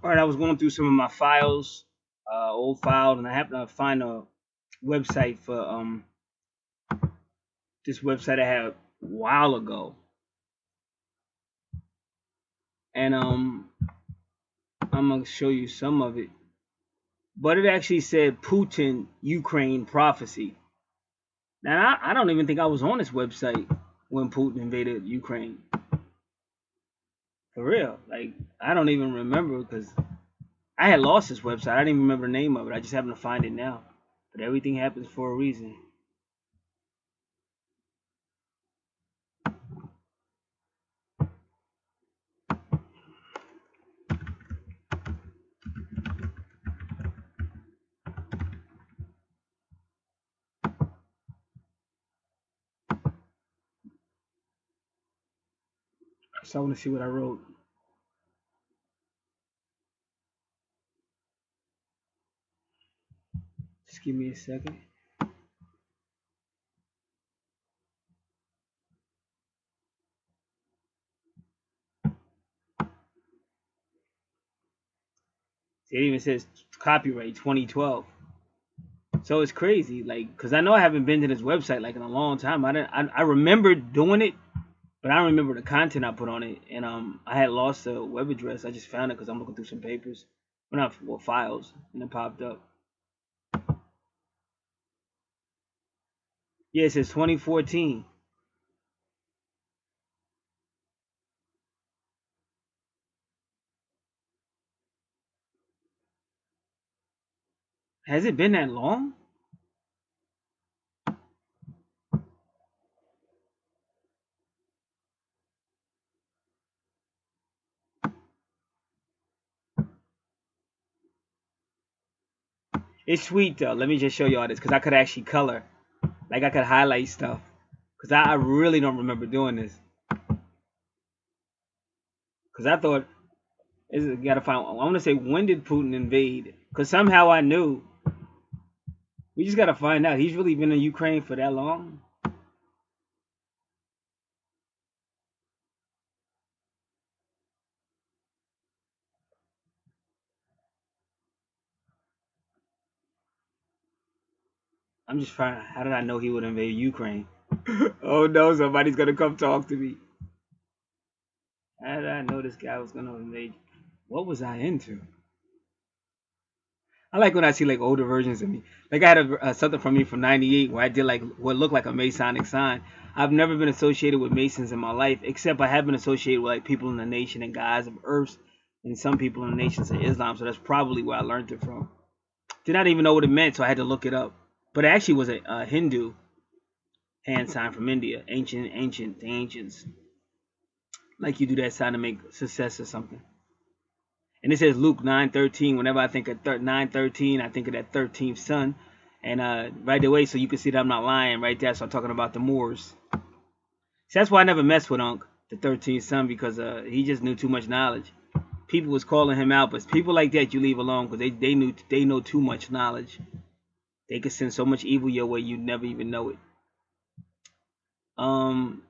All right, I was going through some of my files, old files, and I happened to find a website for this website I had a while ago, and I'm gonna show you some of it. But it actually said Putin Ukraine prophecy. Now I don't even think I was on this website when Putin invaded Ukraine. For real, like I don't even remember because I had lost this website. I didn't even remember the name of it. I just happened to find it now. But everything happens for a reason. So I want to see what I wrote. Just give me a second. It even says copyright 2012. So it's crazy, like, cause I know I haven't been to this website like in a long time. I remember doing it, but I don't remember the content I put on it. And I had lost the web address. I just found it because I'm looking through some papers, well, not well, files, and it popped up. Yeah, it says 2014. Has it been that long? It's sweet though. Let me just show you all this because I could actually color, like I could highlight stuff. Cause I really don't remember doing this. Cause I thought is gotta find. I want to say when did Putin invade? Cause somehow I knew. We just gotta find out. He's really been in Ukraine for that long. I'm just trying. How did I know he would invade Ukraine? Oh no, somebody's gonna come talk to me. How did I know this guy was gonna invade? What was I into? I like when I see like older versions of me. Like I had something from me from '98 where I did like what looked like a Masonic sign. I've never been associated with Masons in my life, except I have been associated with like people in the Nation and Guys of Earth, and some people in the Nations of Islam. So that's probably where I learned it from. Did not even know what it meant, so I had to look it up. But it actually was a Hindu hand sign from India, the ancients. Like you do that sign to make success or something. And it says Luke 9:13. Whenever I think of 9:13, I think of that 13th son. And right away, so you can see that I'm not lying right there. So I'm talking about the Moors. See, that's why I never messed with Unc, the 13th son, because he just knew too much knowledge. People was calling him out, but people like that you leave alone because they know too much knowledge. They could send so much evil your way you never even know it. Um,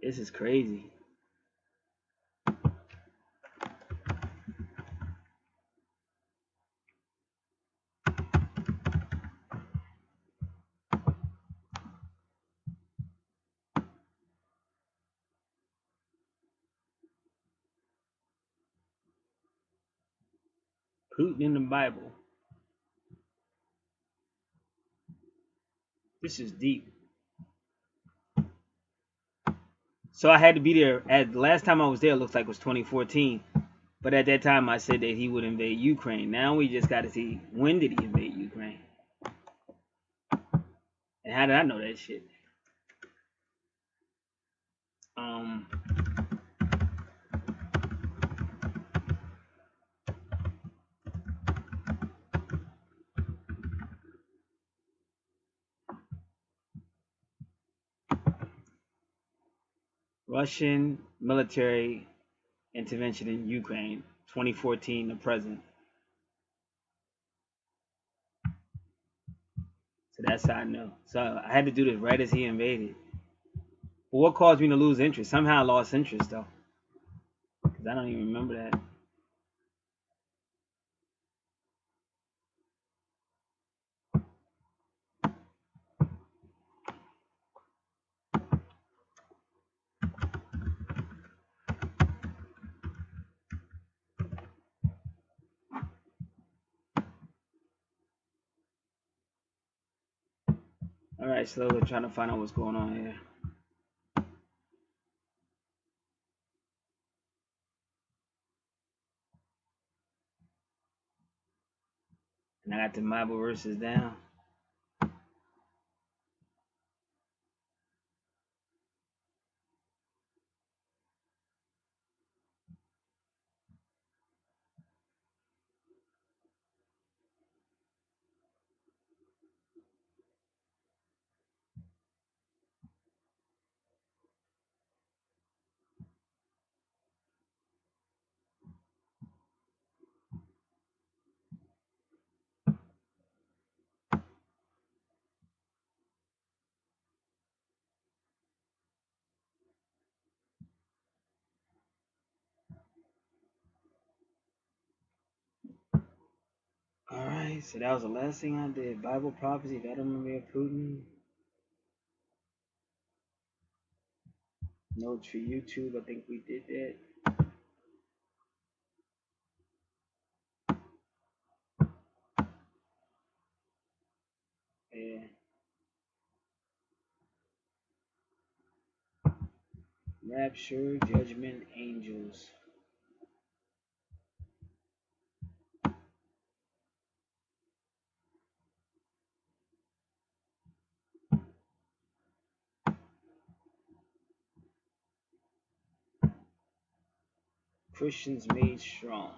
this is crazy. Putin in the Bible. This is deep. So I had to be there. At the last time I was there, it looks like it was 2014. But at that time, I said that he would invade Ukraine. Now we just got to see when did he invade Ukraine, and how did I know that shit? Um, Russian military intervention in Ukraine, 2014 to present. So that's how I know. So I had to do this right as he invaded. But what caused me to lose interest? Somehow I lost interest though, because I don't even remember that. All right, slowly trying to find out what's going on here. And I got the Bible verses down. All right, so that was the last thing I did. Bible prophecy, Vladimir Putin. Notes for YouTube. I think we did that. Yeah. Rapture, Judgment, Angels. Christians made strong.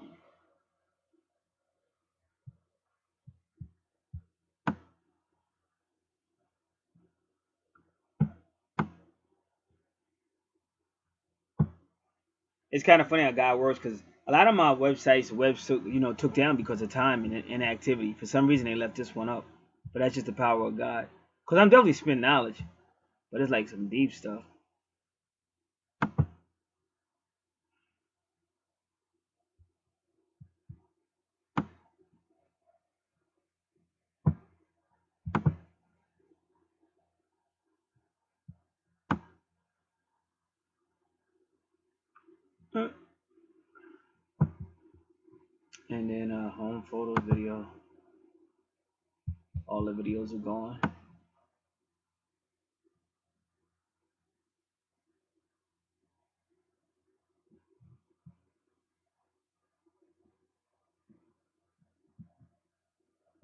It's kind of funny how God works, because a lot of my webs took down because of time and inactivity. For some reason, they left this one up, but that's just the power of God. Because I'm definitely spitting knowledge, but it's like some deep stuff. And then home photos, video. All the videos are gone.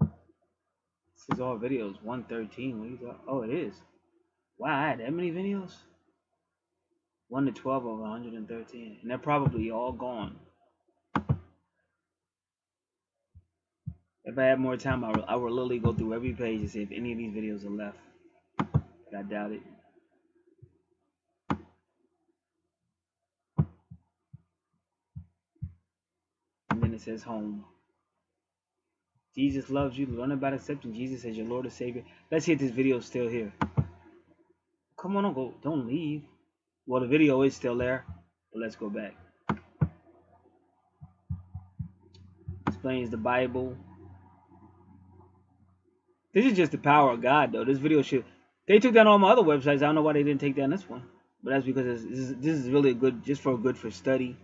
This is all videos. 113. What are you talking? Oh, it is. Wow, I had that many videos. 1 to 12 of 113, and they're probably all gone. If I had more time, I would literally go through every page and see if any of these videos are left. But I doubt it. And then it says home. Jesus loves you. Learn about accepting Jesus as your Lord and Savior. Let's see if this video is still here. Come on, don't leave. Well, the video is still there, but let's go back. Explains the Bible. This is just the power of God, though. This video should. They took down all my other websites. I don't know why they didn't take down this one, but that's because this is really good, just for good for study.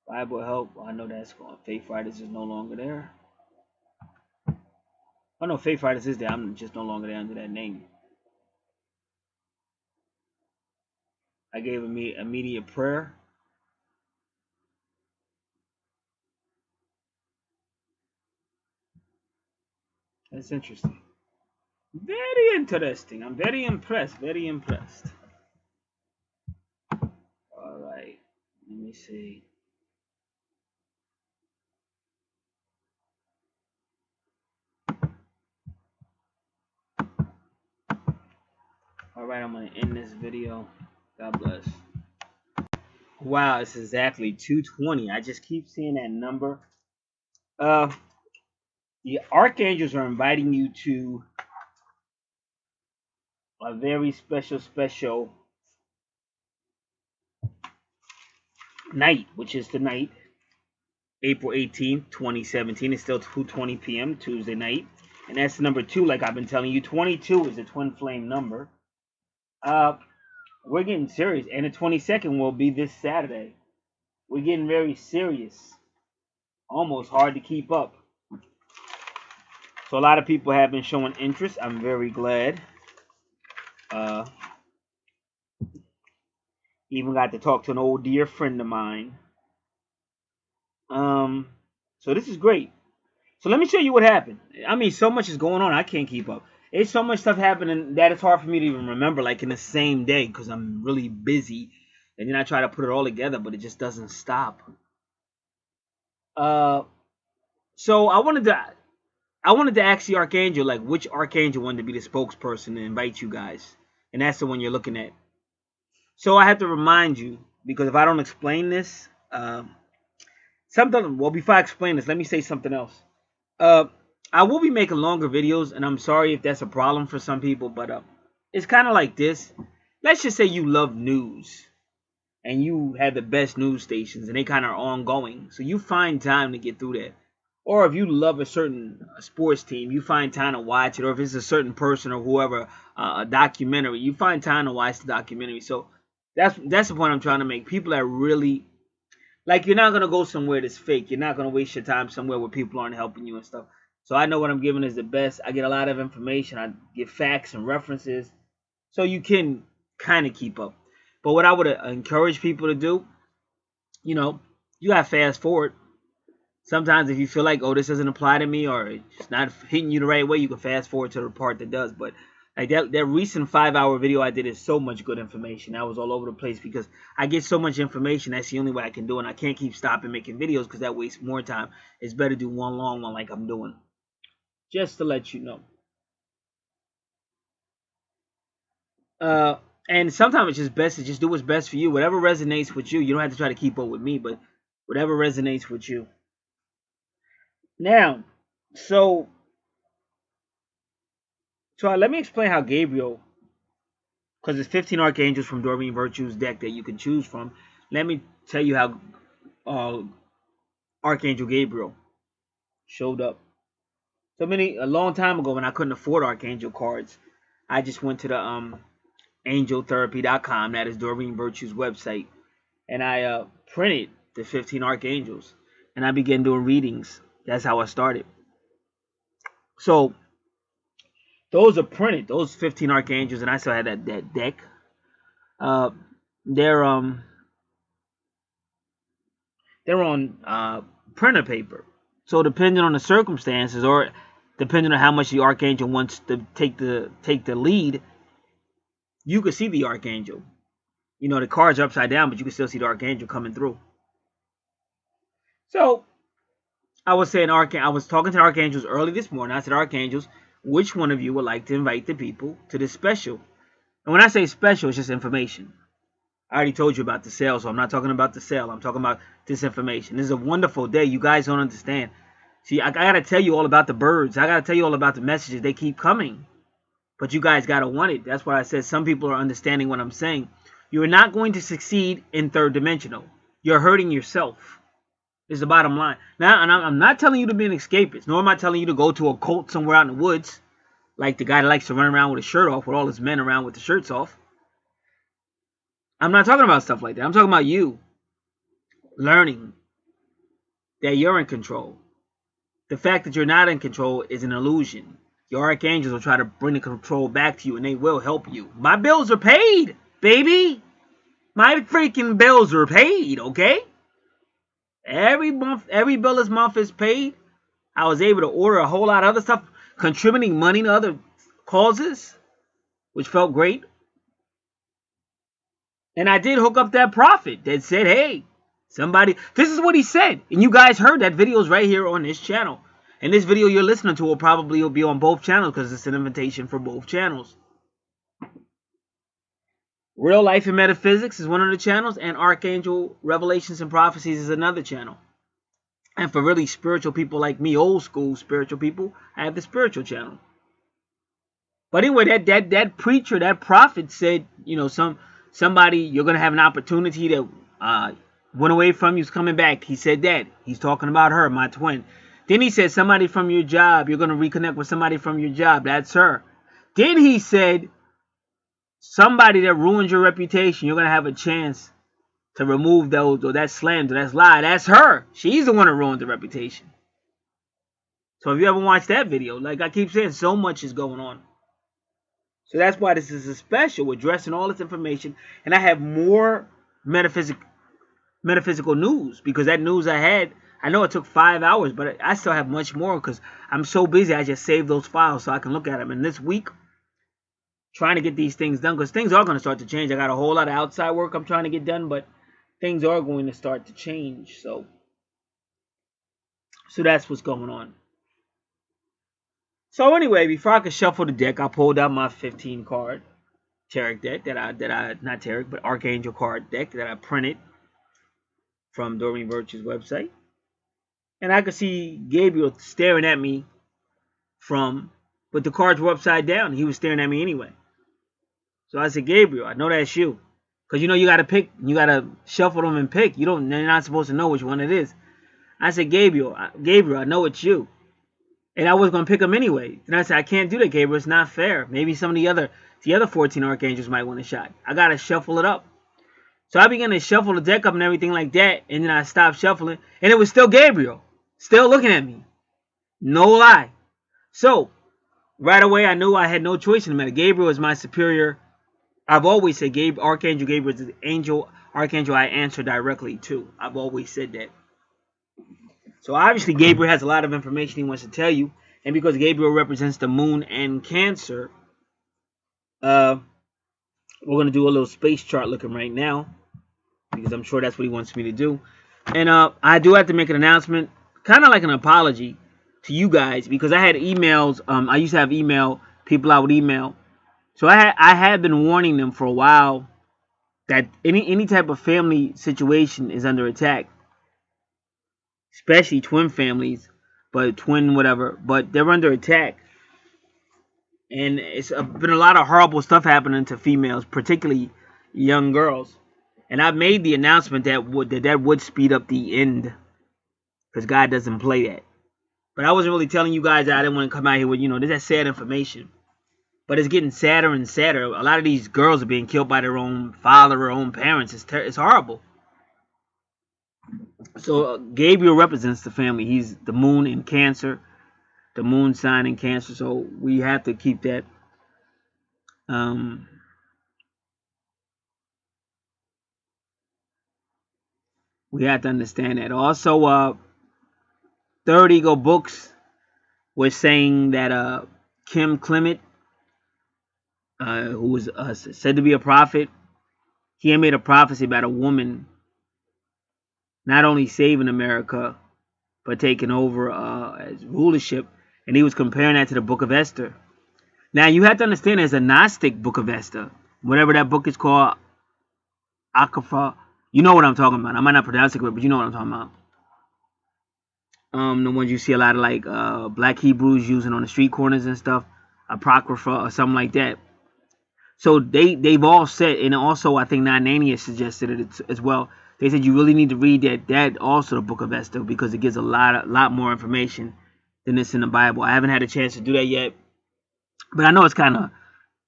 Bible help. I know that's gone. Faith Fighters is no longer there. Oh no, Faith Fighters is there. I'm just no longer there under that name. I gave me immediate prayer. That's interesting. Very interesting. I'm very impressed. Very impressed. All right. Let me see. All right, I'm gonna end this video. God bless. Wow, it's exactly 2:20. I just keep seeing that number. The archangels are inviting you to a very special night, which is tonight, April 18th, 2017. It's still 2:20 p.m. Tuesday night. And that's number 2, like I've been telling you. 22 is a twin flame number. We're getting serious. And the 22nd will be this Saturday. We're getting very serious. Almost hard to keep up. So a lot of people have been showing interest. I'm very glad. Even got to talk to an old dear friend of mine. So this is great. So let me show you what happened. I mean, so much is going on, I can't keep up. It's so much stuff happening that it's hard for me to even remember, like in the same day, because I'm really busy. And then I try to put it all together, but it just doesn't stop. So I wanted to ask the Archangel, like, which Archangel wanted to be the spokesperson and invite you guys. And that's the one you're looking at. So I have to remind you, because if I don't explain this, before I explain this, let me say something else. I will be making longer videos, and I'm sorry if that's a problem for some people, but it's kind of like this. Let's just say you love news, and you have the best news stations, and they kind of are ongoing, so you find time to get through that. Or if you love a certain sports team, you find time to watch it. Or if it's a certain person or whoever, a documentary, you find time to watch the documentary. So that's the point I'm trying to make. People that really, like, you're not going to go somewhere that's fake. You're not going to waste your time somewhere where people aren't helping you and stuff. So I know what I'm giving is the best. I get a lot of information. I give facts and references. So you can kind of keep up. But what I would encourage people to do, you got to fast forward. Sometimes if you feel like, oh, this doesn't apply to me, or it's not hitting you the right way, you can fast forward to the part that does. But like that recent 5-hour video I did is so much good information. I was all over the place because I get so much information. That's the only way I can do it. And I can't keep stopping making videos because that wastes more time. It's better to do one long one like I'm doing. Just to let you know. And sometimes it's just best to just do what's best for you. Whatever resonates with you. You don't have to try to keep up with me, but whatever resonates with you. Now, so let me explain how Gabriel, because there's 15 archangels from Doreen Virtue's deck that you can choose from. Let me tell you how Archangel Gabriel showed up. A long time ago when I couldn't afford Archangel cards, I just went to the angeltherapy.com. That is Doreen Virtue's website, and I printed the 15 archangels, and I began doing readings. That's how I started. So those are printed, those 15 archangels, and I still had that deck. They're on printer paper. So depending on the circumstances, or depending on how much the archangel wants to take the lead, you can see the archangel. The cards are upside down, but you can still see the archangel coming through. So I was saying, I was talking to the archangels early this morning. I said, archangels, which one of you would like to invite the people to this special? And when I say special, it's just information. I already told you about the sale, so I'm not talking about the sale. I'm talking about this information. This is a wonderful day. You guys don't understand. See, I got to tell you all about the birds. I got to tell you all about the messages. They keep coming. But you guys got to want it. That's why I said some people are understanding what I'm saying. You're not going to succeed in third dimensional. You're hurting yourself. Is the bottom line. Now, and I'm not telling you to be an escapist, nor am I telling you to go to a cult somewhere out in the woods, like the guy that likes to run around with his shirt off, with all his men around with the shirts off. I'm not talking about stuff like that. I'm talking about you learning that you're in control. The fact that you're not in control is an illusion. Your archangels will try to bring the control back to you, and they will help you. My bills are paid, baby. My freaking bills are paid, okay? Every month, every bill this month is paid. I was able to order a whole lot of other stuff, contributing money to other causes, which felt great. And I did hook up that prophet that said, hey, somebody, this is what he said. And you guys heard that video's right here on this channel. And this video you're listening to will probably be on both channels because it's an invitation for both channels. Real Life and Metaphysics is one of the channels, and Archangel Revelations and Prophecies is another channel. And for really spiritual people like me, old school spiritual people, I have the spiritual channel. But anyway, that preacher, that prophet said, you know, somebody, you're gonna have an opportunity that went away from you is coming back. He said that. He's talking about her, my twin. Then he said somebody from your job, you're gonna reconnect with somebody from your job. That's her. Then he said somebody that ruins your reputation, you're gonna have a chance to remove those, or that slander, that's lie. That's her. She's the one that ruined the reputation. So if you ever watched that video, like I keep saying, so much is going on. So that's why this is a special, addressing all this information. And I have more metaphysical news, because that news I had, I know it took 5 hours, but I still have much more because I'm so busy. I just saved those files so I can look at them. And this week, trying to get these things done, because things are going to start to change. I got a whole lot of outside work I'm trying to get done, but things are going to start to change. So that's what's going on. So anyway, before I could shuffle the deck, I pulled out my 15 card tarot deck not tarot, but Archangel card deck that I printed from Doreen Virtue's website. And I could see Gabriel staring at me but the cards were upside down. He was staring at me anyway. So I said, Gabriel, I know that's you. Because you know you gotta pick, you gotta shuffle them and pick. You're not supposed to know which one it is. I said, Gabriel, I know it's you. And I was going to pick them anyway. And I said, I can't do that, Gabriel. It's not fair. Maybe some of the other 14 archangels might want a shot. I got to shuffle it up. So I began to shuffle the deck up and everything like that. And then I stopped shuffling. And it was still Gabriel. Still looking at me. No lie. So right away, I knew I had no choice in the matter. Gabriel is my superior. I've always said Archangel Gabriel is the archangel I answer directly to. I've always said that. So obviously Gabriel has a lot of information he wants to tell you. And because Gabriel represents the moon and Cancer, we're going to do a little space chart looking right now, because I'm sure that's what he wants me to do. And I do have to make an announcement, kind of like an apology to you guys, because I had emails. I used to have people I would email. So I had been warning them for a while that any type of family situation is under attack. Especially twin families, but twin whatever, but they're under attack. And it's been a lot of horrible stuff happening to females, particularly young girls. And I made the announcement that would speed up the end, because God doesn't play that. But I wasn't really telling you guys that I didn't want to come out here with, this sad information. But it's getting sadder and sadder. A lot of these girls are being killed by their own father or own parents. It's horrible. So Gabriel represents the family. He's the moon in Cancer, the moon sign in Cancer. So we have to keep that. We have to understand that. Also, Third Ego Books was saying that Kim Clement, who was said to be a prophet, he had made a prophecy about a woman not only saving America, but taking over as rulership. And he was comparing that to the Book of Esther. Now, you have to understand there's a Gnostic Book of Esther. Whatever that book is called, Akapha. You know what I'm talking about. I might not pronounce it correctly, but you know what I'm talking about. The ones you see a lot of, like, black Hebrews using on the street corners and stuff. Apocrypha or something like that. So they've all said, and also I think Nanania suggested it as well. They said you really need to read that also the Book of Esther, because it gives a lot more information than this in the Bible. I haven't had a chance to do that yet, but I know it's kind of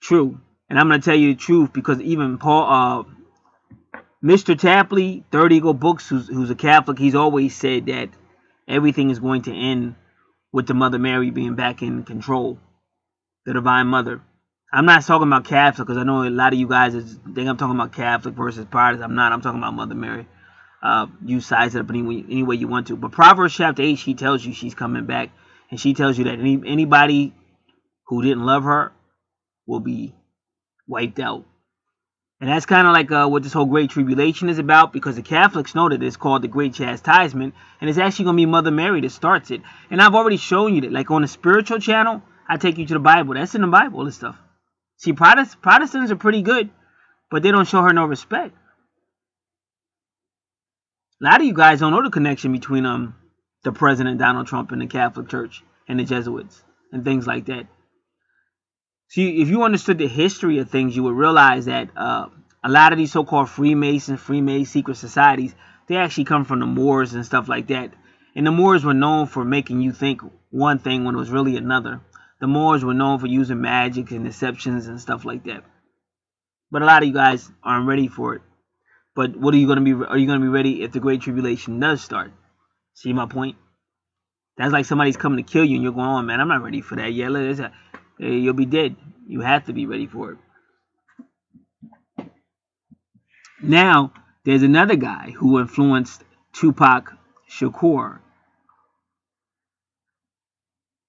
true. And I'm going to tell you the truth, because even Mr. Tapley, Third Ego Books, who's a Catholic, he's always said that everything is going to end with the Mother Mary being back in control, the Divine Mother. I'm not talking about Catholic, because I know a lot of you guys think I'm talking about Catholic versus Protestant. I'm not. I'm talking about Mother Mary. You size it up any way you want to. But Proverbs chapter 8, she tells you she's coming back. And she tells you that anybody who didn't love her will be wiped out. And that's kind of like what this whole Great Tribulation is about, because the Catholics know that it's called the Great Chastisement. And it's actually going to be Mother Mary that starts it. And I've already shown you that. Like on the spiritual channel, I take you to the Bible. That's in the Bible, this stuff. See, Protestants are pretty good, but they don't show her no respect. A lot of you guys don't know the connection between the President Donald Trump and the Catholic Church and the Jesuits and things like that. See, if you understood the history of things, you would realize that a lot of these so-called Freemasons, Freemason secret societies, they actually come from the Moors and stuff like that. And the Moors were known for making you think one thing when it was really another. The Moors were known for using magic and deceptions and stuff like that. But a lot of you guys aren't ready for it. But what are you going to be? Are you going to be ready if the Great Tribulation does start? See my point? That's like somebody's coming to kill you, and you're going, "Oh man, I'm not ready for that yet." You'll be dead. You have to be ready for it. Now, there's another guy who influenced Tupac Shakur,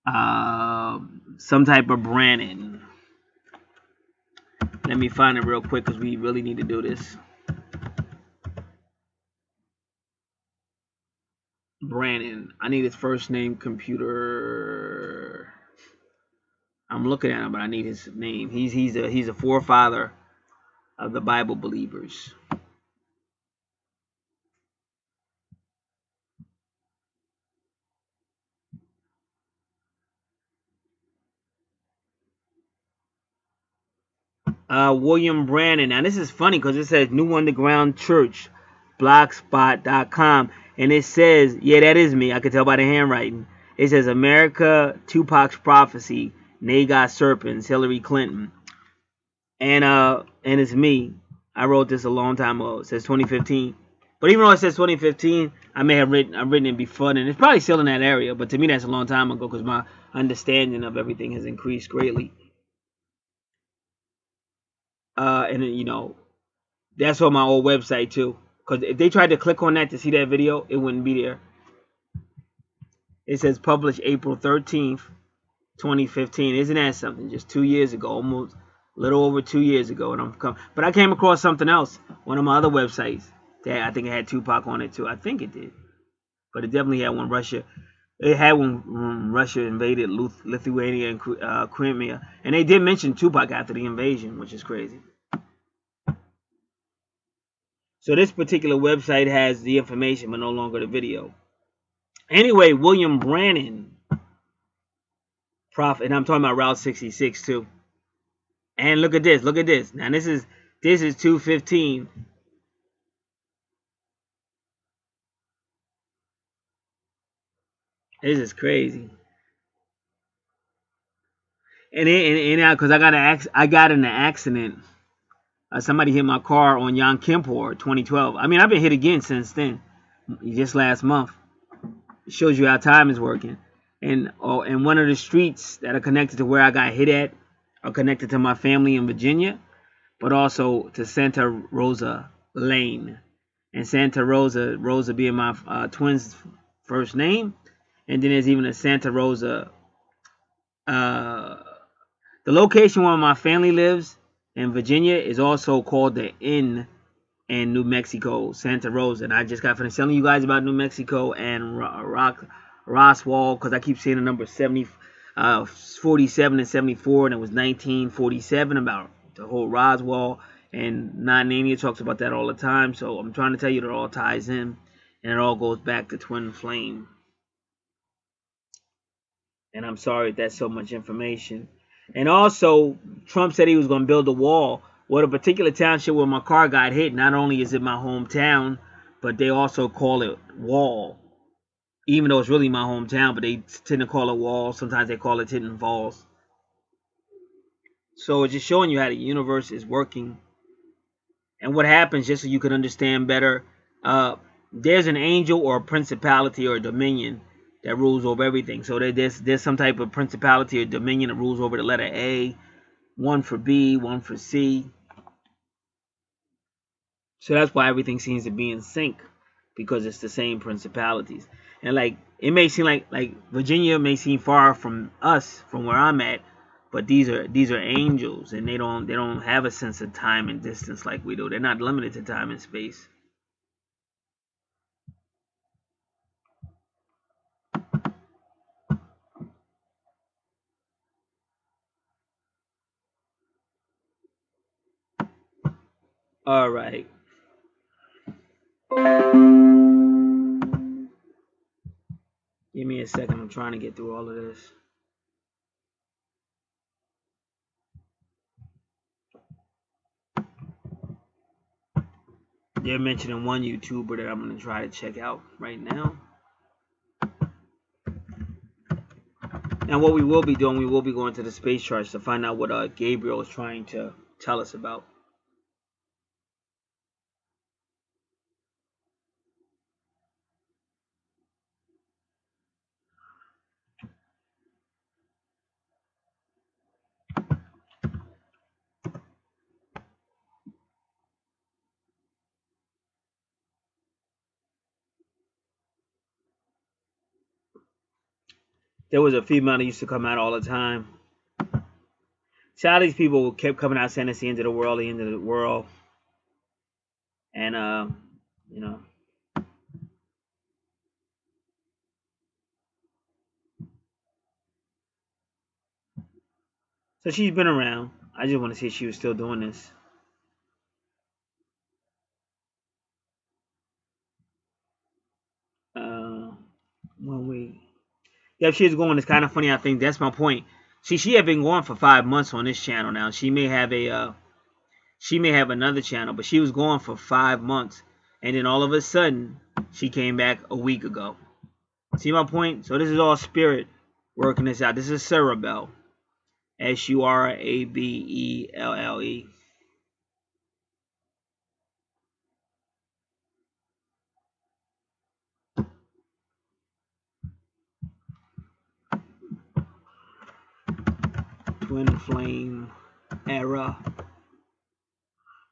some type of Brannon. Let me find it real quick because we really need to do this. Brannon. I need his first name. Computer. I'm looking at him, but I need his name. He's a forefather of the Bible believers. William Brannon. Now this is funny because it says New Underground Church, blogspot.com, and it says, yeah, that is me. I could tell by the handwriting. It says America, Tupac's prophecy, Nagot serpents, Hillary Clinton, and it's me. I wrote this a long time ago. It says 2015, but even though it says 2015, I've written it before, and it's probably still in that area. But to me, that's a long time ago because my understanding of everything has increased greatly. And you know, that's on my old website too. Because if they tried to click on that to see that video, it wouldn't be there. It says published April 13th, 2015. Isn't that something? Just 2 years ago, almost a little over 2 years ago. But I came across something else, one of my other websites that I think it had Tupac on it too. I think it did, but it definitely had when Russia. It had when Russia invaded Lithuania and Crimea, and they did mention Tupac after the invasion, which is crazy. So this particular website has the information, but no longer the video. Anyway, William Brannon, prophet, and I'm talking about Route 66 too. And look at this, look at this. Now this is 215. This is crazy. And now because I got in an accident. Somebody hit my car on Yom Kippur 2012. I mean, I've been hit again since then, just last month. It shows you how time is working. And one of the streets that are connected to where I got hit at are connected to my family in Virginia, but also to Santa Rosa Lane. And Santa Rosa, Rosa being my twin's first name. And then there's even a Santa Rosa. The location where my family lives in Virginia is also called the Inn in New Mexico, Santa Rosa. And I just got finished telling you guys about New Mexico and Roswell because I keep seeing the number 47 and 74, and it was 1947 about the whole Roswell. And Non-Nania talks about that all the time. So I'm trying to tell you that it all ties in, and it all goes back to Twin Flame. And I'm sorry that's so much information. And also, Trump said he was going to build a wall. Well, the particular township where my car got hit, not only is it my hometown, but they also call it Wall. Even though it's really my hometown, but they tend to call it Wall. Sometimes they call it Hidden Falls. So it's just showing you how the universe is working and what happens, just so you can understand better. There's an angel or a principality or a dominion that rules over everything. So there's some type of principality or dominion that rules over the letter A, one for B, one for C. So that's why everything seems to be in sync, because it's the same principalities. And like it may seem like Virginia may seem far from us, from where I'm at, but these are angels, and they don't have a sense of time and distance like we do. They're not limited to time and space. All right. Give me a second. I'm trying to get through all of this. They're mentioning one YouTuber that I'm going to try to check out right now. Now, what we will be doing, we will be going to the space charts to find out what Gabriel is trying to tell us about. There was a female that used to come out all the time. See, all these people kept coming out saying it's the end of the world, the end of the world. And, you know. So she's been around. I just want to see if she was still doing this. One week. Yeah, she was going. It's kind of funny. I think that's my point. See, she had been going for 5 months on this channel now. She may have another channel, but she was going for 5 months, and then all of a sudden, she came back a week ago. See my point? So this is all spirit working this out. This is Cerebell, Surabelle. Twin flame era.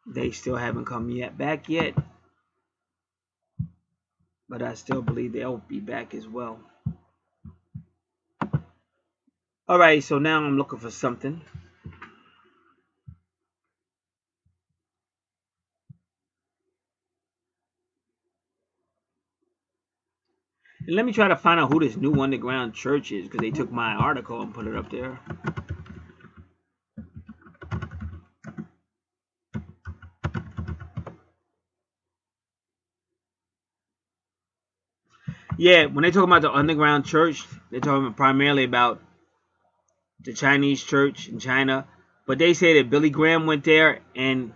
They still haven't come back yet, but I still believe they'll be back as well. All right, so now I'm looking for something. And let me try to find out who this new underground church is, because they took my article and put it up there. Yeah, when they talk about the underground church, they're talking primarily about the Chinese church in China. But they say that Billy Graham went there and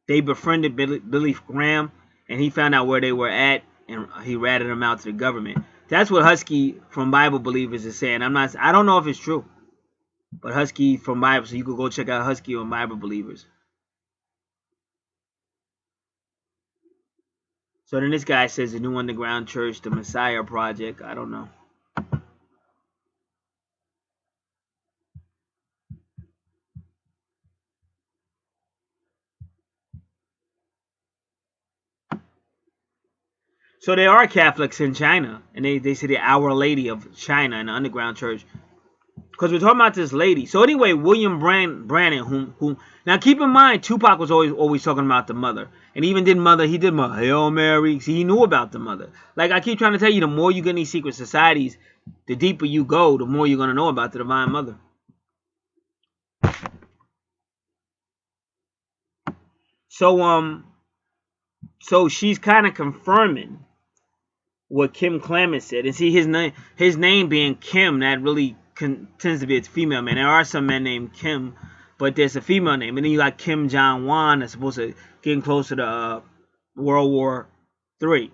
they befriended Billy Graham, and he found out where they were at, and he ratted them out to the government. That's what Husky from Bible Believers is saying. I don't know if it's true, but Husky from Bible, so you could go check out Husky on Bible Believers. So then this guy says the new underground church, the Messiah Project. I don't know. So there are Catholics in China, and they say the Our Lady of China in the underground church. Because we're talking about this lady. So anyway, William Brannan, whom now keep in mind, Tupac was always talking about the mother, and he even did mother. He did Hail Mary. See, he knew about the mother. Like I keep trying to tell you, the more you get in these secret societies, the deeper you go, the more you're gonna know about the Divine Mother. So she's kind of confirming what Kim Clement said, and see his name being Kim, that really tends to be a female man. There are some men named Kim, but there's a female name, and then you got Kim Jong-un that's supposed to getting closer to World War III.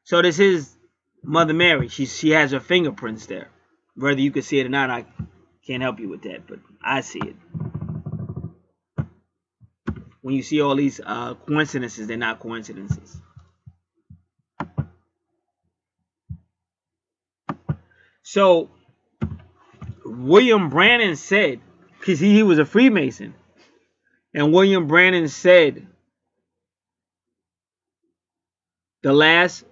So this is Mother Mary. She has her fingerprints there. Whether you can see it or not, I can't help you with that, but I see it. When you see all these coincidences, they're not coincidences. So William Brannan said, because he was a Freemason, and William Brannan said the last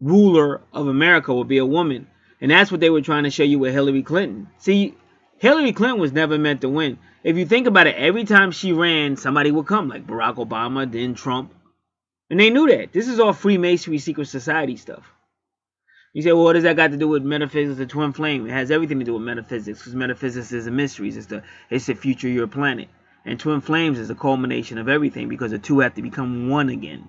ruler of America would be a woman. And that's what they were trying to show you with Hillary Clinton. See, Hillary Clinton was never meant to win. If you think about it, every time she ran, somebody would come, like Barack Obama, then Trump. And they knew that. This is all Freemasonry, secret society stuff. You say, well, what does that got to do with metaphysics, the twin flame? It has everything to do with metaphysics, because metaphysics is a mystery. It's the future of your planet. And twin flames is the culmination of everything, because the two have to become one again.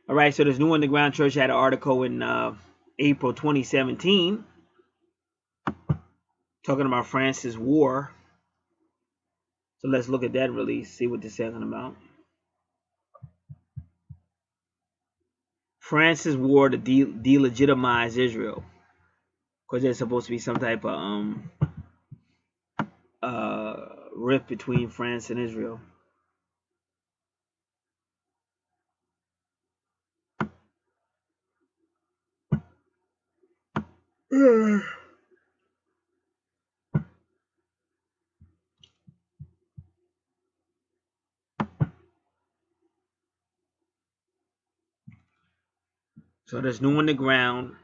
All right, so this New Underground Church had an article in April 2017. talking about France's war. So let's look at that release, see what they're talking about. France's war to delegitimize Israel, because there's supposed to be some type of rift between France and Israel. So there's new underground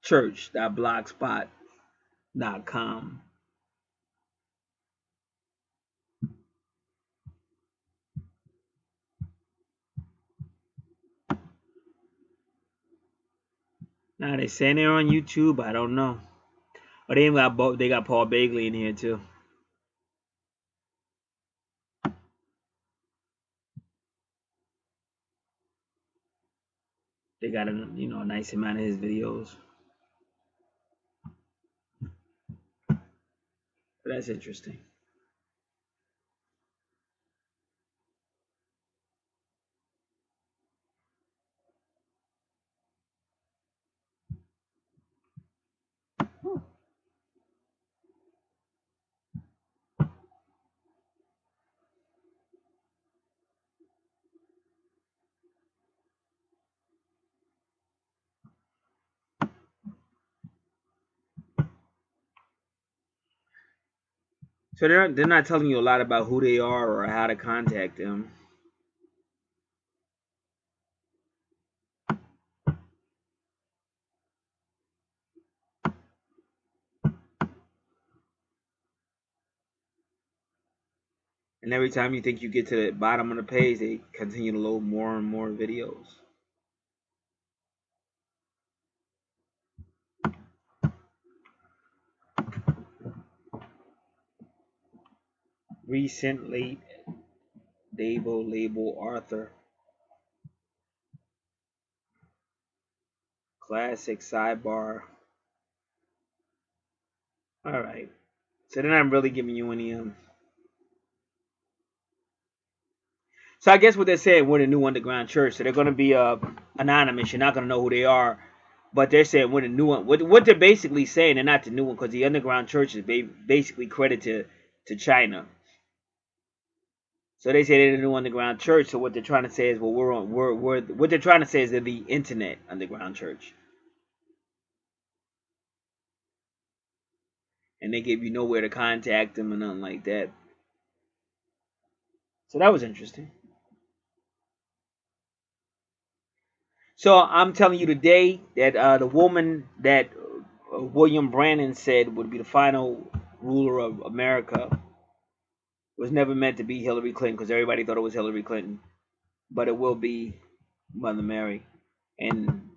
church.blogspot.com. Now they saying they're on YouTube. I don't know. But they got Paul Bagley in here too. They got a nice amount of his videos. But that's interesting. So they're not telling you a lot about who they are or how to contact them. And every time you think you get to the bottom of the page, they continue to load more and more videos. Recent late Davo label Arthur. Classic sidebar. Alright. So they're not really giving you any So I guess what they're saying, we're the new underground church. So they're gonna be anonymous. You're not gonna know who they are. But they're saying we're the new one. What they're basically saying, they're not the new one, because the underground church is basically credited to China. So they say they're the new underground church. So what they're trying to say is, well, we're what they're trying to say is they're the internet underground church. And they give you nowhere to contact them and nothing like that. So that was interesting. So I'm telling you today that the woman that William Brannan said would be the final ruler of America was never meant to be Hillary Clinton, because everybody thought it was Hillary Clinton. But it will be Mother Mary. And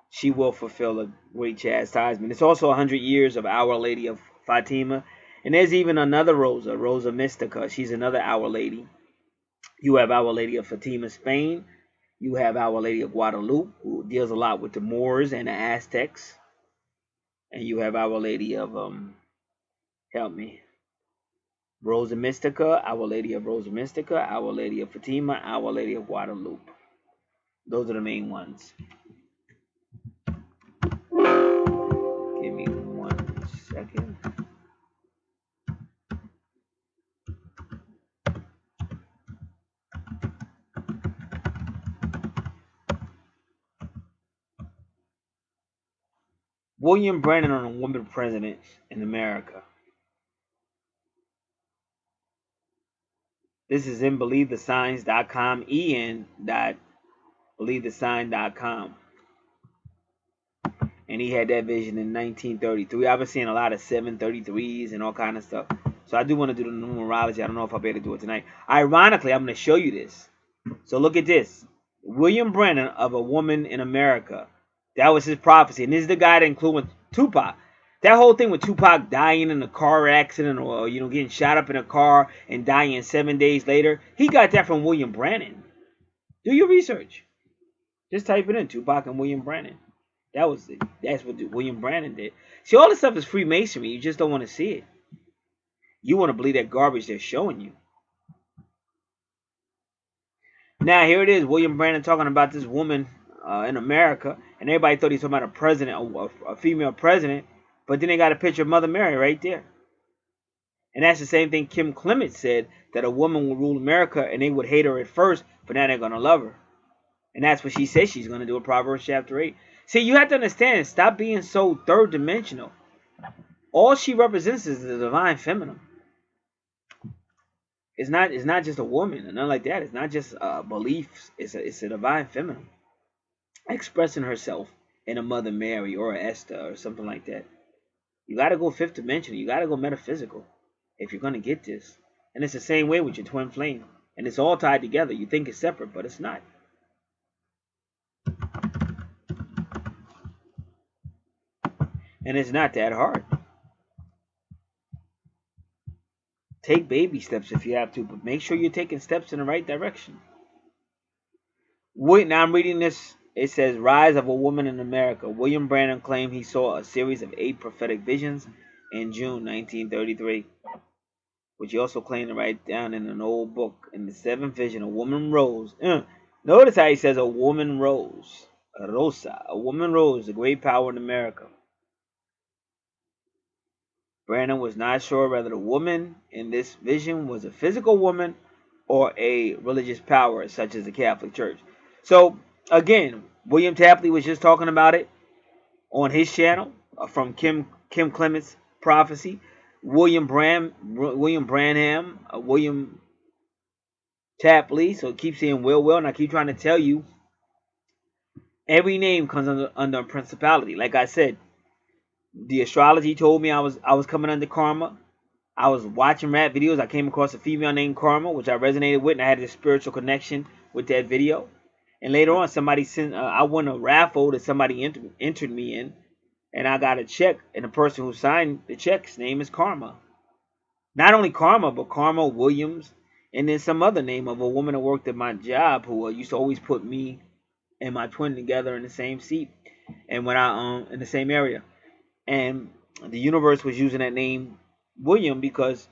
she will fulfill a great chastisement. It's also 100 years of Our Lady of Fatima. And there's even another Rosa Mystica. She's another Our Lady. You have Our Lady of Fatima, Spain. You have Our Lady of Guadalupe, who deals a lot with the Moors and the Aztecs. And you have Our Lady of, help me, Rosa Mystica, Our Lady of Rosa Mystica, Our Lady of Fatima, Our Lady of Guadalupe. Those are the main ones. Give me 1 second. William Brannan on a woman president in America. This is in BelieveTheSigns.com, en.believethesign.com. And he had that vision in 1933. I've been seeing a lot of 733s and all kind of stuff. So I do want to do the numerology. I don't know if I'll be able to do it tonight. Ironically, I'm going to show you this. So look at this. William Brannan of A Woman in America. That was his prophecy. And this is the guy that included Tupac. That whole thing with Tupac dying in a car accident, or getting shot up in a car and dying 7 days later, he got that from William Brannan. Do your research. Just type it in, Tupac and William Brannan. That's what William Brannan did. See, all this stuff is Freemasonry. You just don't want to see it. You want to believe that garbage they're showing you. Now here it is, William Brannan talking about this woman in America, and everybody thought he was talking about a president, a female president, but then they got a picture of Mother Mary right there. And that's the same thing Kim Clement said, that a woman would rule America and they would hate her at first, but now they're going to love her. And that's what she says she's going to do in Proverbs chapter 8. See, you have to understand, stop being so third dimensional. All she represents is the divine feminine. It's not just a woman and nothing like that. It's not just beliefs. It's a divine feminine expressing herself in a Mother Mary or a Esther or something like that. You got to go fifth dimensional. You got to go metaphysical if you're going to get this. And it's the same way with your twin flame. And it's all tied together. You think it's separate, but it's not. And it's not that hard. Take baby steps if you have to, but make sure you're taking steps in the right direction. Wait, now I'm reading this. It says, Rise of a Woman in America. William Brannan claimed he saw a series of 8 prophetic visions in June 1933, which he also claimed to write down in an old book. In the 7th vision, a woman rose. Notice how he says a woman rose. Rosa. A woman rose, a great power in America. Brannan was not sure whether the woman in this vision was a physical woman or a religious power, such as the Catholic Church. So, again, William Tapley was just talking about it on his channel from Kim Clement's prophecy. William Branham, William Tapley. So keep saying Will, and I keep trying to tell you, every name comes under a principality. Like I said, the astrology told me I was coming under karma. I was watching rap videos. I came across a female named Karma, which I resonated with, and I had a spiritual connection with that video. And later on, somebody sent. I won a raffle that somebody entered me in, and I got a check. And the person who signed the check's name is Karma. Not only Karma, but Karma Williams, and then some other name of a woman that worked at my job who used to always put me and my twin together in the same seat, and when I in the same area. And the universe was using that name William because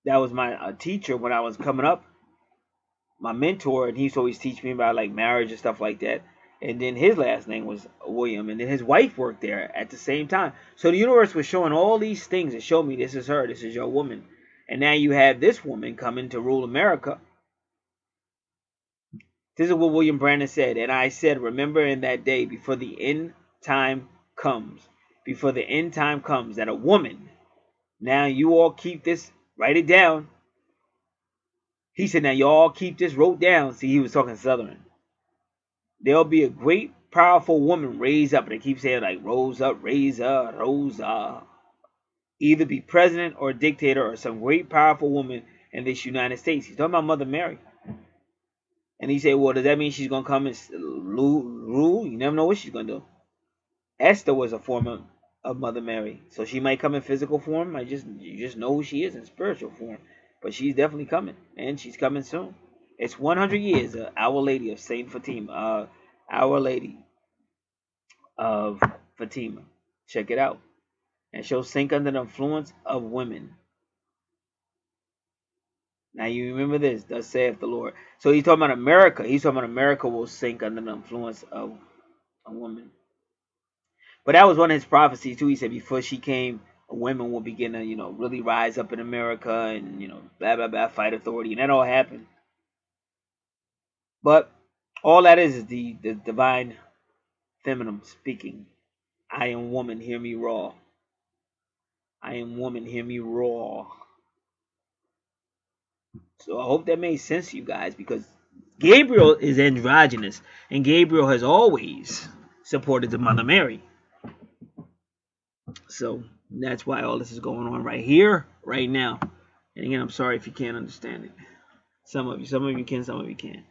that was my teacher when I was coming up, my mentor, and he used to always teach me about like marriage and stuff like that. And then his last name was William, and then his wife worked there at the same time. So the universe was showing all these things and showed me this is her, this is your woman. And now you have this woman coming to rule America. This is what William Brannan said. And I said, remember in that day before the end time comes, that a woman, now you all keep this, write it down. He said, now you all keep this wrote down. See, he was talking Southern. There'll be a great, powerful woman raised up. And they keep saying like, rose up, raise up, rose up. Either be president or dictator or some great, powerful woman in this United States. He's talking about Mother Mary. And he said, well, does that mean she's going to come and rule? You never know what she's going to do. Esther was a form of Mother Mary. So she might come in physical form. You just know who she is in spiritual form. But she's definitely coming. And she's coming soon. It's 100 years of Our Lady of Saint Fatima. Our Lady of Fatima. Check it out. And she'll sink under the influence of women. Now you remember this, thus saith the Lord. So he's talking about America. He's talking about America will sink under the influence of a woman. But that was one of his prophecies too. He said before she came, women will begin to, really rise up in America and, blah, blah, blah, fight authority. And that all happened. But all that is the divine feminine speaking. I am woman, hear me raw. I am woman, hear me raw. So I hope that made sense to you guys, because Gabriel is androgynous, and Gabriel has always supported the Mother Mary. So that's why all this is going on right here, right now. And again, I'm sorry if you can't understand it. Some of you can, some of you can't.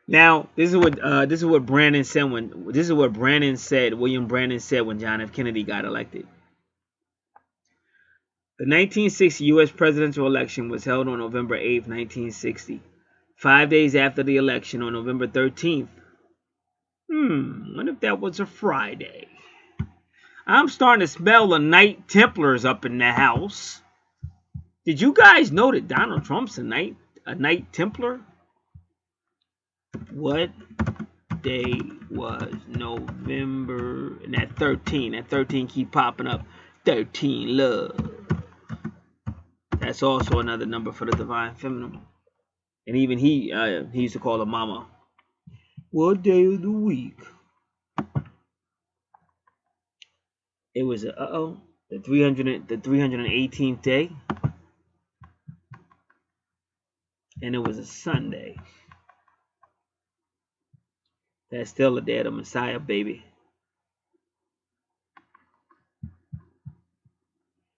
Now, this is what Brandon said William Brandon said when John F. Kennedy got elected. The 1960 U.S. presidential election was held on November 8, 1960. 5 days after the election, on November 13th. What if that was a Friday? I'm starting to smell the Knight Templars up in the house. Did you guys know that Donald Trump's a Knight Templar? What day was November? And that 13. That 13 keep popping up. 13 love. That's also another number for the divine feminine. And even he used to call her mama. What day of the week? It was the 318th day, and it was a Sunday. That's still the day of the Messiah, baby.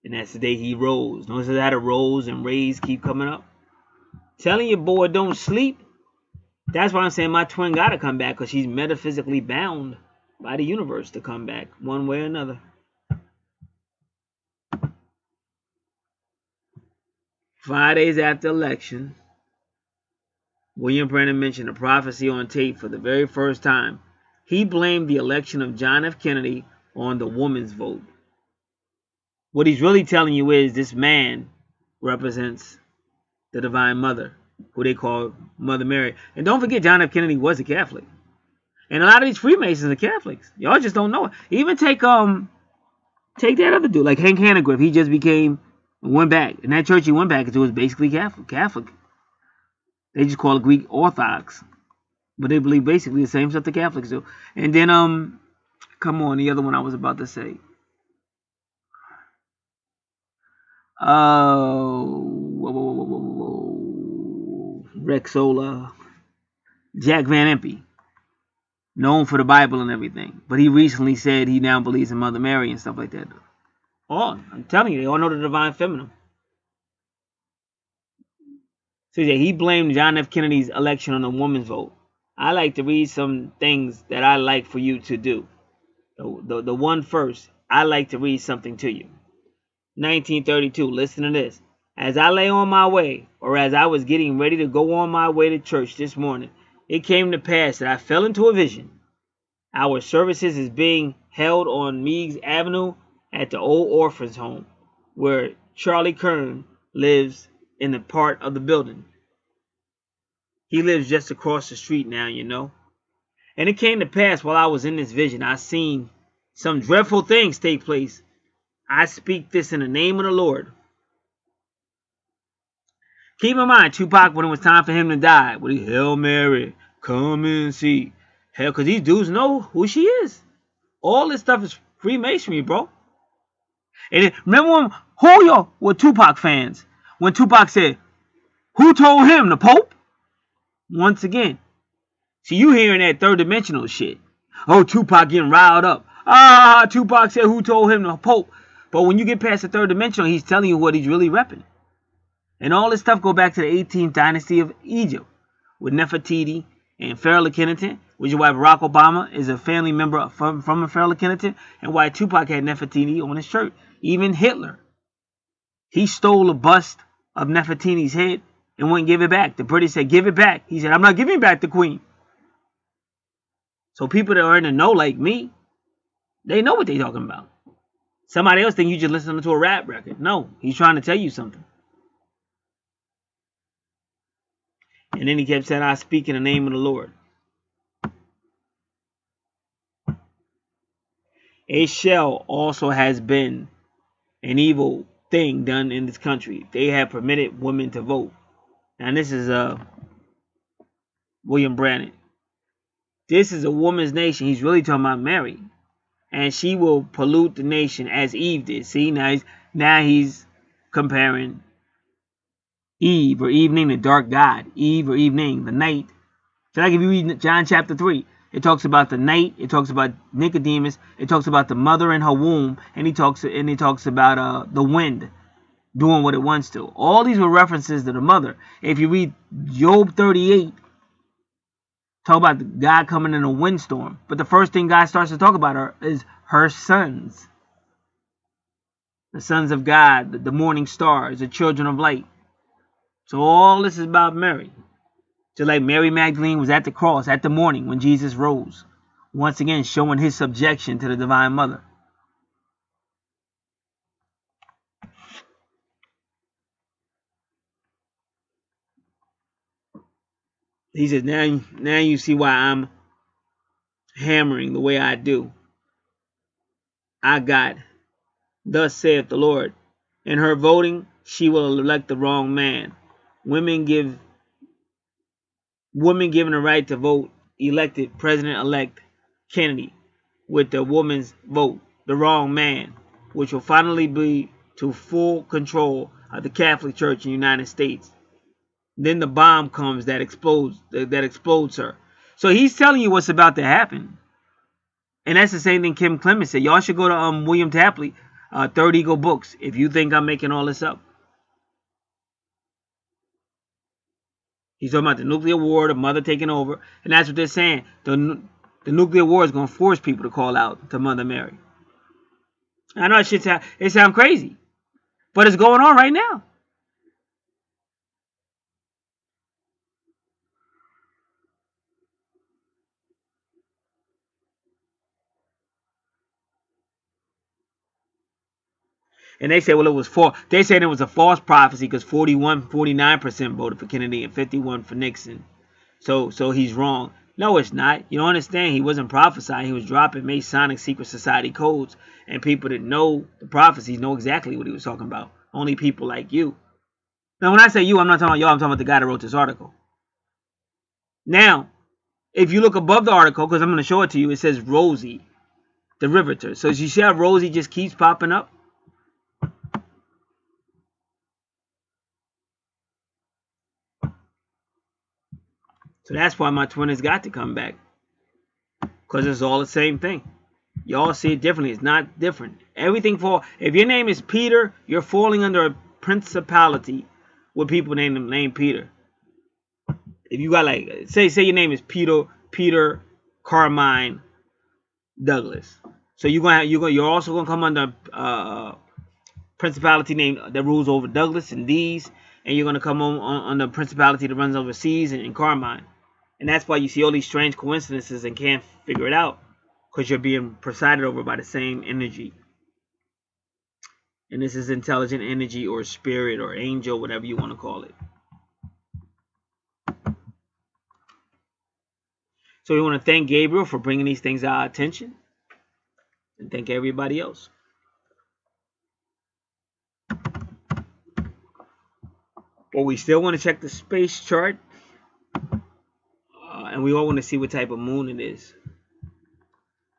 And that's the day he rose. Notice how the rose and rays keep coming up. Telling you, boy, don't sleep. That's why I'm saying my twin gotta come back, because she's metaphysically bound by the universe to come back one way or another. 5 days after election, William Brandon mentioned a prophecy on tape for the very first time. He blamed the election of John F. Kennedy on the woman's vote. What he's really telling you is this man represents the Divine Mother, who they call Mother Mary. And don't forget, John F. Kennedy was a Catholic. And a lot of these Freemasons are Catholics. Y'all just don't know it. Even take that other dude, like Hank Hanegraaff. He just went back. In that church he went back into was basically Catholic. They just call it Greek Orthodox. But they believe basically the same stuff the Catholics do. And then, come on, the other one I was about to say. Rexola. Jack Van Impe. Known for the Bible and everything. But he recently said he now believes in Mother Mary and stuff like that. Oh, I'm telling you, they all know the Divine Feminine. So yeah, he blamed John F. Kennedy's election on a woman's vote. I like to read some things that I like for you to do. The one first, I like to read something to you. 1932, listen to this. As I lay on my way, or as I was getting ready to go on my way to church this morning, it came to pass that I fell into a vision. Our services is being held on Meigs Avenue at the old orphans home, where Charlie Kern lives in the part of the building. He lives just across the street now, you know. And it came to pass while I was in this vision, I seen some dreadful things take place. I speak this in the name of the Lord. Keep in mind, Tupac, when it was time for him to die, when he, Hail Mary, come and see. Hell, because these dudes know who she is. All this stuff is Freemasonry, bro. And remember when, who y'all were Tupac fans? When Tupac said, who told him, the Pope? Once again. See, you hearing that third dimensional shit. Oh, Tupac getting riled up. Tupac said who told him, the Pope. But when you get past the third dimensional, he's telling you what he's really repping. And all this stuff go back to the 18th dynasty of Egypt with Nefertiti and Pharaoh Akhenaten, which is why Barack Obama is a family member from Pharaoh Akhenaten, and why Tupac had Nefertiti on his shirt. Even Hitler, he stole a bust of Nefertiti's head and wouldn't give it back. The British said, give it back. He said, I'm not giving back the queen. So people that are in the know like me, they know what they're talking about. Somebody else think you just listening to a rap record. No, he's trying to tell you something. And then he kept saying, I speak in the name of the Lord. A shell also has been an evil thing done in this country. They have permitted women to vote. And this is William Brandon. This is a woman's nation. He's really talking about Mary. And she will pollute the nation as Eve did. See, now he's comparing Eve or evening, the dark god. Eve or evening, the night. So like if you read John chapter 3, it talks about the night, it talks about Nicodemus, it talks about the mother in her womb, and it talks about the wind doing what it wants to. All these were references to the mother. If you read Job 38, Talk about God coming in a windstorm. But the first thing God starts to talk about is her sons. The sons of God, the morning stars, the children of light. So all this is about Mary. Just like Mary Magdalene was at the cross at the morning when Jesus rose. Once again, showing his subjection to the Divine Mother. He says, now you see why I'm hammering the way I do. I got, thus saith the Lord. In her voting, she will elect the wrong man. Women given the right to vote elected President-elect Kennedy with the woman's vote, the wrong man, which will finally be to full control of the Catholic Church in the United States. Then the bomb comes that explodes her. So he's telling you what's about to happen. And that's the same thing Kim Clemens said. Y'all should go to William Tapley, Third Ego Books, if you think I'm making all this up. He's talking about the nuclear war, the mother taking over. And that's what they're saying. The nuclear war is going to force people to call out to Mother Mary. I know it sounds crazy. But it's going on right now. And they say, well, it was they said it was a false prophecy because 49% voted for Kennedy and 51% for Nixon. So he's wrong. No, it's not. You don't understand. He wasn't prophesying. He was dropping Masonic secret society codes. And people that know the prophecies know exactly what he was talking about. Only people like you. Now, when I say you, I'm not talking about y'all. I'm talking about the guy that wrote this article. Now, if you look above the article, because I'm going to show it to you, it says Rosie, the Riveter. So you see how Rosie just keeps popping up? So that's why my twin has got to come back. Because it's all the same thing. Y'all see it differently. It's not different. Everything if your name is Peter, you're falling under a principality with people named Peter. If you got like say your name is Peter Carmine Douglas. So you're also gonna come under principality name that rules over Douglas and D's, and you're gonna come on the principality that runs over C's and Carmine. And that's why you see all these strange coincidences and can't figure it out. Because you're being presided over by the same energy. And this is intelligent energy or spirit or angel, whatever you want to call it. So we want to thank Gabriel for bringing these things to our attention. And thank everybody else. But we still want to check the space chart. And we all want to see what type of moon it is.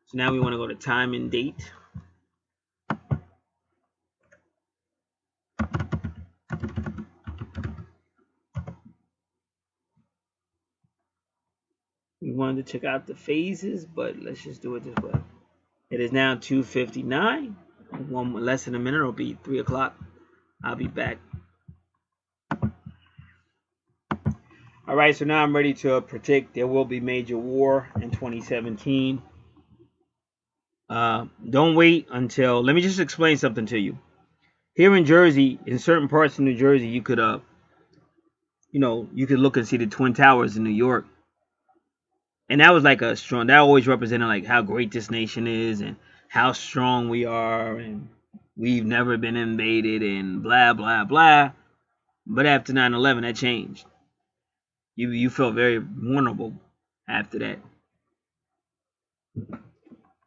So now we want to go to time and date. We wanted to check out the phases, but let's just do it this way. It is now 2:59. Less than a minute, it'll be 3 o'clock. I'll be back. Alright, so now I'm ready to predict there will be major war in 2017. Don't wait until... Let me just explain something to you. Here in Jersey, in certain parts of New Jersey, you could look and see the Twin Towers in New York. And that was like that always represented like how great this nation is and how strong we are and we've never been invaded and blah, blah, blah. But after 9/11, that changed. You felt very vulnerable after that.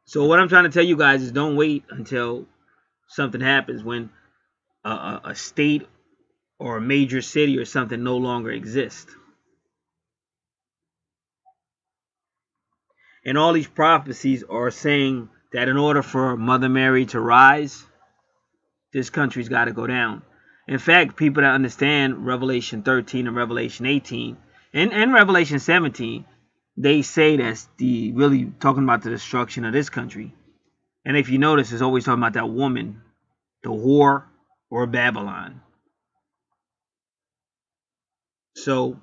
So what I'm trying to tell you guys is don't wait until something happens when a state or a major city or something no longer exists. And all these prophecies are saying that in order for Mother Mary to rise, this country's got to go down. In fact, people that understand Revelation 13 and Revelation 18 and Revelation 17, they say that's really talking about the destruction of this country. And if you notice, it's always talking about that woman, the whore, or Babylon. So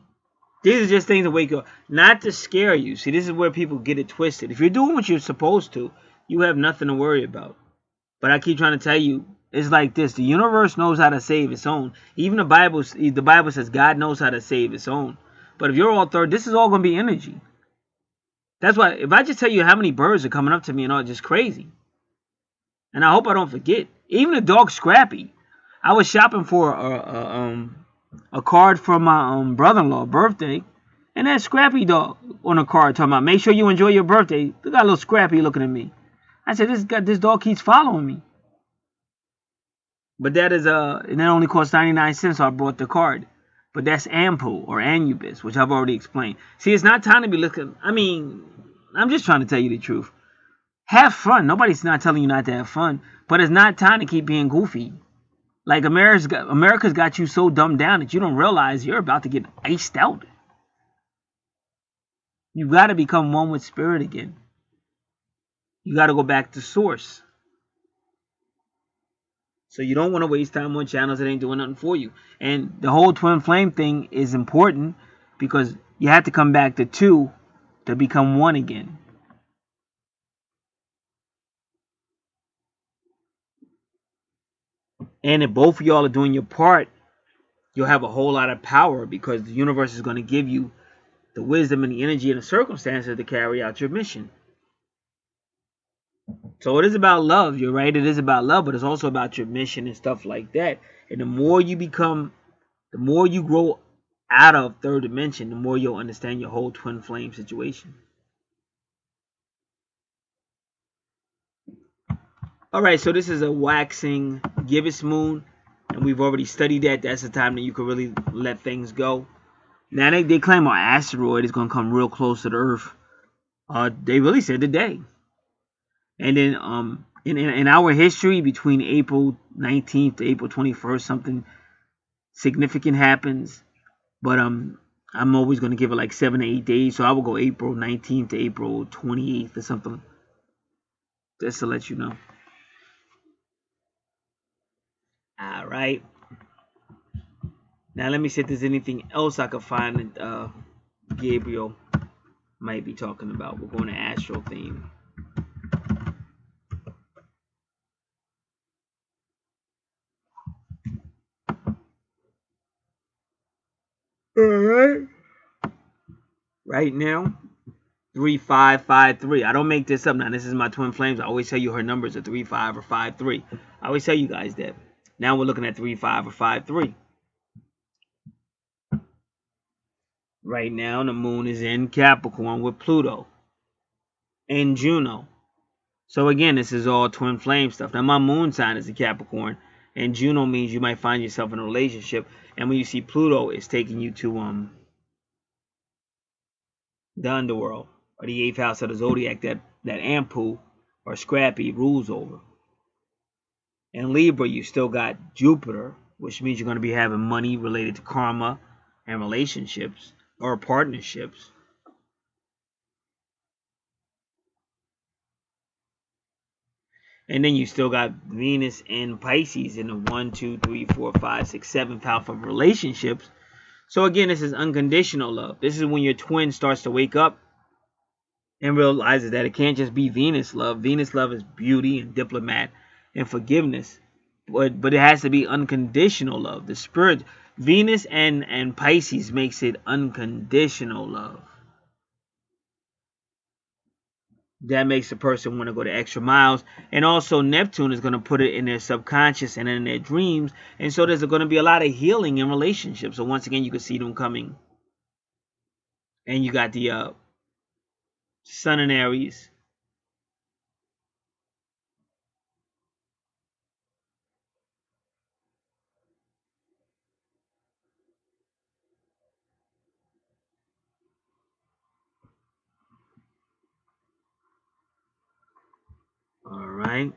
These are just things to wake you up, not to scare you. See, this is where people get it twisted. If you're doing what you're supposed to, you have nothing to worry about. But I keep trying to tell you, it's like this: the universe knows how to save its own. Even the Bible says God knows how to save its own. But if you're all third, this is all going to be energy. That's why if I just tell you how many birds are coming up to me and all, just crazy. And I hope I don't forget. Even the dog Scrappy. I was shopping for a card for my brother-in-law birthday, and that Scrappy dog on a card talking about make sure you enjoy your birthday. Look at a little Scrappy looking at me. I said this dog keeps following me. But that is and that only cost 99 cents, so I bought the card. But that's Ampu or Anubis, which I've already explained. See, it's not time to be looking. I mean, I'm just trying to tell you the truth. Have fun. Nobody's not telling you not to have fun, but it's not time to keep being goofy. Like America's got you so dumbed down that you don't realize you're about to get iced out. You got to become one with spirit again. You got to go back to source. So you don't want to waste time on channels that ain't doing nothing for you. And the whole twin flame thing is important because you have to come back to two to become one again. And if both of y'all are doing your part, you'll have a whole lot of power because the universe is going to give you the wisdom and the energy and the circumstances to carry out your mission. So it is about love. You're right. It is about love, but it's also about your mission and stuff like that. And the more you become, the more you grow out of third dimension, the more you'll understand your whole twin flame situation. All right, so this is a waxing gibbous moon, and we've already studied that. That's the time that you can really let things go. Now they claim our asteroid is going to come real close to the Earth. They really said today. And then in our history, between April 19th to April 21st, something significant happens. But I'm always going to give it like 7 to 8 days. So I will go April 19th to April 28th or something. Just to let you know. All right. Now let me see if there's anything else I could find that Gabriel might be talking about. We're going to astral theme. All right. Right now, 3553. I don't make this up. Now this is my twin flames. I always tell you her numbers are 35 or 53. I always tell you guys that. Now we're looking at 35 or 53. Right now, the moon is in Capricorn with Pluto and Juno. So again, this is all twin flame stuff. Now my moon sign is a Capricorn, and Juno means you might find yourself in a relationship. And when you see Pluto, it's taking you to the underworld or the 8th house of the zodiac that Ampu or Scrappy rules over. In Libra, you still got Jupiter, which means you're going to be having money related to karma and relationships or partnerships. And then you still got Venus and Pisces in the 1, 2, 3, 4, 5, 6, 7th house of relationships. So again, this is unconditional love. This is when your twin starts to wake up and realizes that it can't just be Venus love. Venus love is beauty and diplomat and forgiveness. But it has to be unconditional love. The spirit, Venus and Pisces makes it unconditional love. That makes the person want to go the extra miles. And also Neptune is going to put it in their subconscious and in their dreams. And so there's going to be a lot of healing in relationships. So once again, you can see them coming. And you got the Sun in Aries. All right.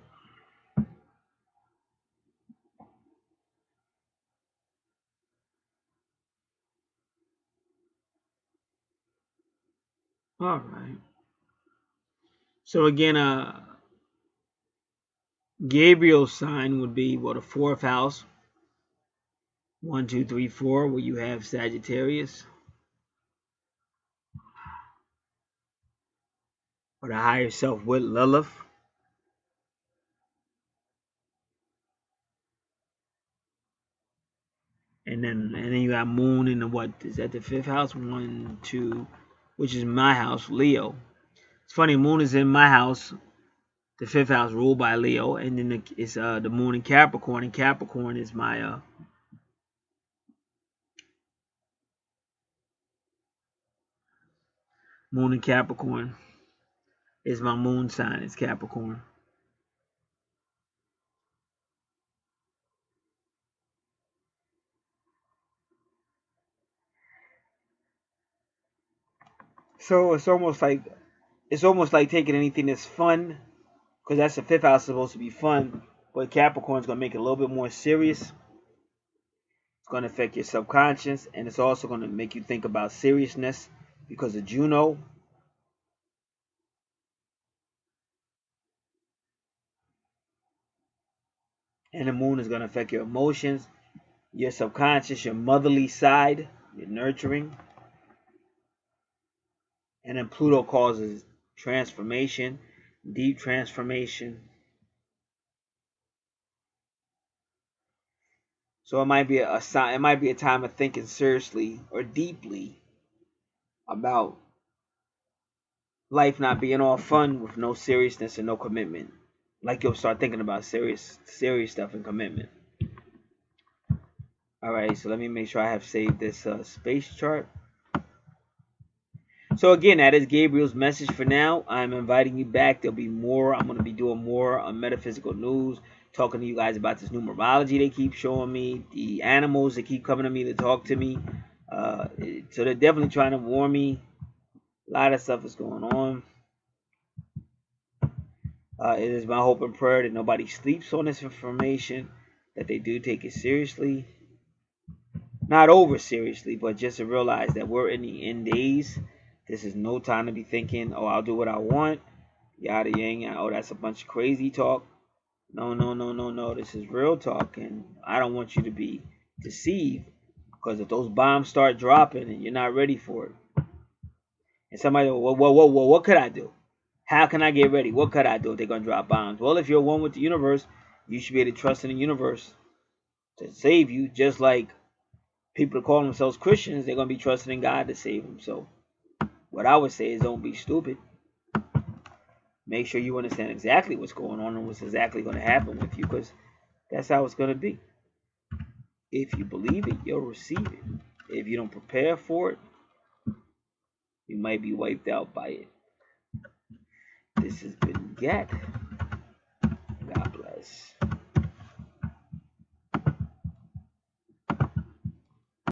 All right. So again, Gabriel's sign would be the 4th house. 1, 2, 3, 4, where you have Sagittarius. or the higher self with Lilith. And then you got Moon in the what is that the fifth house? 1, 2, which is my house, Leo. It's funny, Moon is in my house, the fifth house ruled by Leo, and then it's the Moon in Capricorn, and Capricorn is my Moon in Capricorn is my moon sign. It's Capricorn. So it's almost like taking anything that's fun, because that's the fifth house supposed to be fun, but Capricorn's gonna make it a little bit more serious. It's gonna affect your subconscious, and it's also gonna make you think about seriousness because of Juno. And the moon is gonna affect your emotions, your subconscious, your motherly side, your nurturing. And then Pluto causes transformation, deep transformation. So it might be a sign. It might be a time of thinking seriously or deeply about life not being all fun with no seriousness and no commitment. Like you'll start thinking about serious stuff and commitment. All right, so let me make sure I have saved this space chart. So again, that is Gabriel's message for now. I'm inviting you back. There'll be more. I'm going to be doing more on metaphysical news, talking to you guys about this numerology they keep showing me, the animals that keep coming to me to talk to me. So they're definitely trying to warn me. A lot of stuff is going on. It is my hope and prayer that nobody sleeps on this information, that they do take it seriously. Not over seriously, but just to realize that we're in the end days. This is no time to be thinking, oh, I'll do what I want, yada yang, oh, that's a bunch of crazy talk. No, no, no, no, no. This is real talk, and I don't want you to be deceived, because if those bombs start dropping and you're not ready for it, and somebody, what could I do? How can I get ready? What could I do if they're gonna drop bombs? Well, if you're one with the universe, you should be able to trust in the universe to save you, just like people that call themselves Christians, they're gonna be trusting in God to save them. So what I would say is don't be stupid. Make sure you understand exactly what's going on and what's exactly going to happen with you, because that's how it's going to be. If you believe it, you'll receive it. If you don't prepare for it, you might be wiped out by it. This has been Gat. God bless.